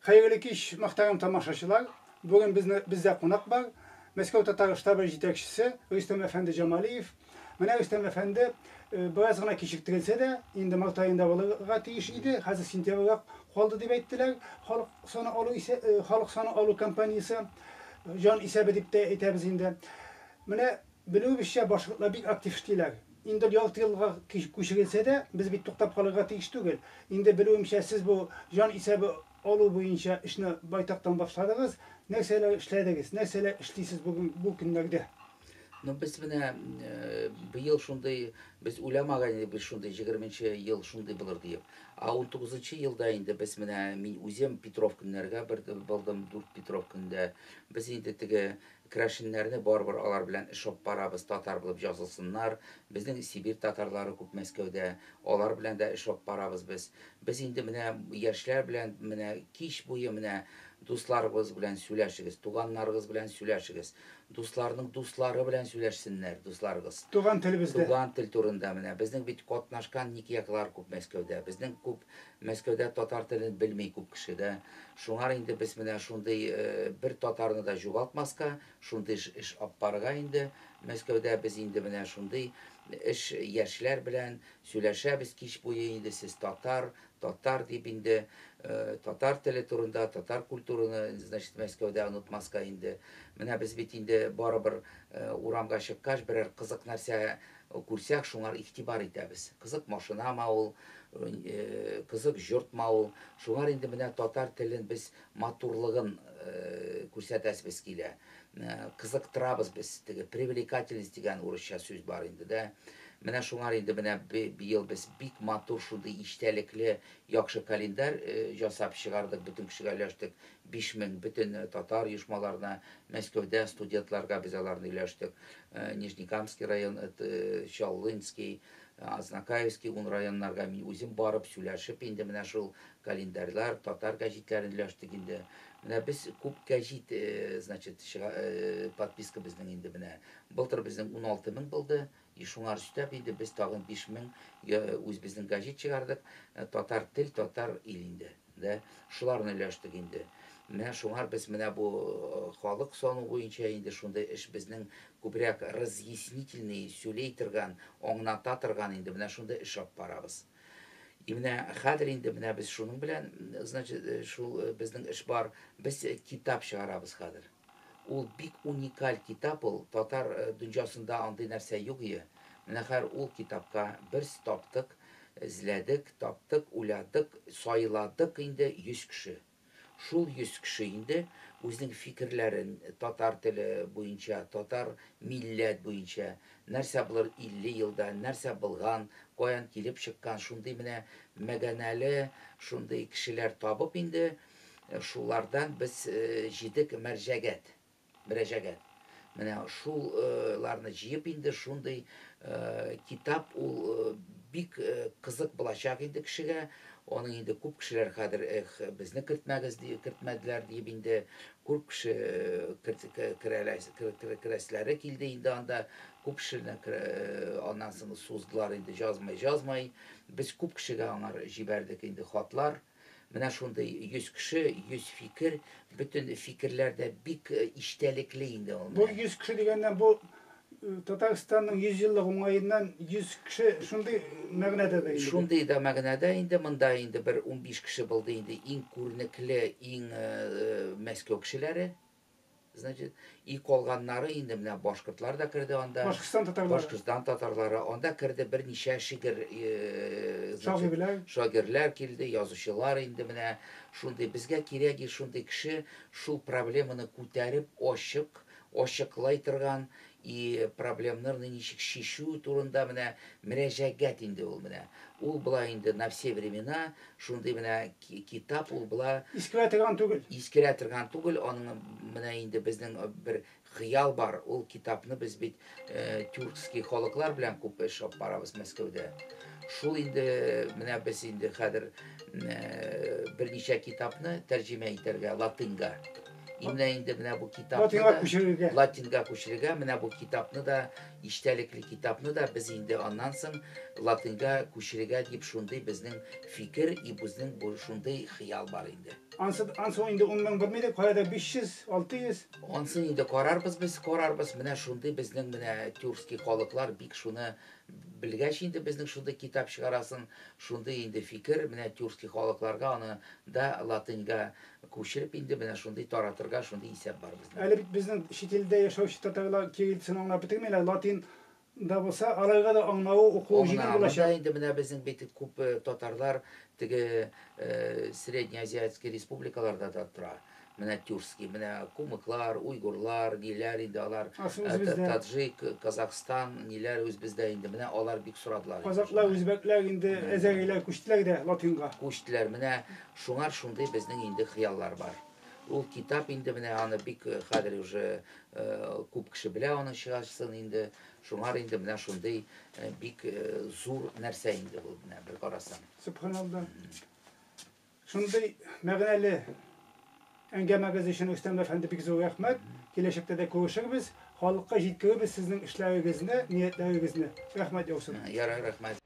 Hayırlı kış muhterem tamaşaçılar. Bugün bizde konak var. Moskova Tatar ştabı yetekçisi Rüstem Efendi Cemaliyev. Mene Rüstem Efendi biraz gına kişiktirilse de indi Mart ayında olarak tiyiş idi. Hazır sentyabrda oldu dep ayttılar. Halk sonu olu kampanyası jan isabet edip de etemiz indi. Mene bilүү bişe başlıkla bik aktiftiler. İndi 6 yılga köşürilse de biz bir toktap kalıga tiyiş tügül. İndi bilүү siz bu jan isabet olu boyunca işini baytaktan başladınız. Nerseler işlediniz? Nerseler işleysiz bu günlerde? Biz mine bu yıl şunday biz uylamagan bir şunday 20 yıl şunday bulur deyip. A 19 yılda indi biz mine min uzem Petrov günlerge bir baldım dur Petrov günde biz indi tege kraşinlerini barbar alar bilen iş op barabız Tatar bulup yazılsınlar. Bizden Sibir Tatarları kup Moskovda olar bilen de iş op barabız biz. Biz indi mine yaşlar bilen mine kiş boyu mine dostlarımız bilen söyleşigiz, tuganlarımız bilen söyleşigiz. Dostlarının dostları bilen söyleşsinler, dostlarımız. Tugan tili bizde. Tugan til turunda mine. Bizden bit kotnaşkan nikiyaklar kup Moskovda. Bizden kup Moskovda Tatar tilini bilmey kup kişide. Şunlar indi biz mine şunday bir Tatarını da juvaltmaska, şunday iş apparga indi. Moskovda biz indi mine şunday iş yaşlar bilen söyleşebiz kiş boyu indi siz Tatar deyip indi. Tatar tili turunda, Tatar kulturunu, значит, Moskovda unutmaska indi. Mine biz bit indi barabir uramga çıkkaç birer kızık narsa kursak şunlar ihtibar etemiz. Kızık maşına maul, kızık jurt maul. Şunlar indi mine Tatar tilin biz maturlığın kursatasız kile. Kızık trabız biz, привлекательность деген урысча söz бар indi de. Mine şunlar indi mine bir yıl biz bik matur şunday iştelikli yakşı kalender jasap çıkardık, bütün kişilerleştik. 5000 bütün Tatar uyuşmalarına Moskovda studentlarga biz alarını ileştik. Nижнекамский rayon, Şallınsky, Aznakayevский un rayonlarga min özüm barıp söyleşip indi mine şul kalenderler Tatar gazetlerini ileştik indi. Mine biz kup gazet значит подписка bizden indi mine. Былтыр bizden 16.000 buldu. Şunlar sütep indi biz tağın 5.000 öz bizden gazet çıkardık. Tatar til, Tatar ilinde. De şularını ileştik indi. Mine şunlar biz mine bu halk sonu boyunca indi şunda iş bizden kubryak разъяснительный söyleytirgan, anlatatırgan indi mine şunda iş yapparabız. Именно хәдер инде менә без шуның белән, значит, шул безнең эш бар, без китап чыгарабыз хәдер. Ул бик уникаль китап ул, татар дөньясында андый нәрсә юк иде. Менә хәзер ул китапка без таптык, эзләдек, таптык, уйладык, сайладык инде 100 кеше. Шул 100 кеше инде үзенең фикерләрен татар теле буенча, татар милләт буенча, нәрсә булыр 50 елда, нәрсә булган, каян килеп чыккан, шундый менә мәгънәле, шундый кешеләр табып инде, шулардан без җидек мәрҗәгать. Менә шуларны җыеп инде шундый китап ул бик кызык булачак инде кешегә. Onun indi күп кешеләр хәзер безне кертмәделәр дип инде күп кеше керәсләре килде инде анда күп кешене аннан соң суздылар инде язмай без күп кешегә аңар җибәрдек инде хатлар. Менә шундай 100 кеше, 100 фикер, bütün фикерләр дә бик иштәлекле инде ул. Bu 100 kişi degәндән bu Татарстанның 100 еллык уңаеннан 100 кеше шундый мәгънәдә дә инде. Шундый да мәгънәдә инде монда инде бер 15 кеше булды инде иң күренекле, иң Мәскәү кешеләре. Значит, и калганнары инде менә башкортлар да керде анда. Башкортстан татарлары анда керде берничә шагыйрьләр килде, язучылар инде менә шундый безгә кирәк шундый кеше шул проблеманы күтәреп ачыклай торган и проблемаларны ничек чишү турында менә мөрәҗәгать инде ул менә. Ул була инде на все времена, шундый менә китап ул була искерә торган түгел, аның менә инде безнең бер хыял бар. Ул китапны без бит тюркский халыклар белән күп эш алып барабыз Мәскәүдә. Шул инде менә без инде хәзер берничә китапны тәрҗемә итәргә латынга. Именно инде менә бу китапны Латинга да күчерергә. Латинга күчерергә, менә бу китапны да, иштәлекле китапны да без инде аннан соң латинга күчерергә дип шундый безнең фикер и безнең бу шундый хыял бар инде. Ансы инде 10 мең бермейді, каяда 500, 600. Онсын инде карарбыз, менә шундый безнең менә тюркский халыклар бик шуны белгәч инде безнең шундый китап чыгарасын, шундый инде фикер менә тюркский халыкларга аны да латинга күчереп инде менә шундый таратырга шундый исәп бар безнең. Әле бит безнең шит илдә яшәүче татарлар кириллицаны аңлап бетермиләр, латин да булса, аларга да аңлавы, укуы җиңел Анда булачак. инде менә безнең бит күп татарлар теге Среднеазиатский республикаларда да тора. Менә тюркский, менә кумыклар, уйгурлар, ниләр инде алар, таджик, Казахстан, ниләр үзбездә инде менә алар бик сорадылар. Казаклар, үзбәкләр инде әзәриләр күчтеләр дә латинга. Күчтеләр, менә шуңар шундый безнең инде хыяллар бар. Ул китап инде менә аны бик хәзер уже күп кеше белә аны чыгасын инде. Шуңар инде менә шундый бик зур нәрсә инде бу менә бер карасаң. Субханалла. Шундый мәгънәле әңгәмәгез өчен Рөстәм әфәнде бик зур рәхмәт. Киләчәктә дә күрешербез. Халыкка җиткеребез сезнең эшләрегезне, ниятләрегезне. Рәхмәт яусын. Ярар, рәхмәт.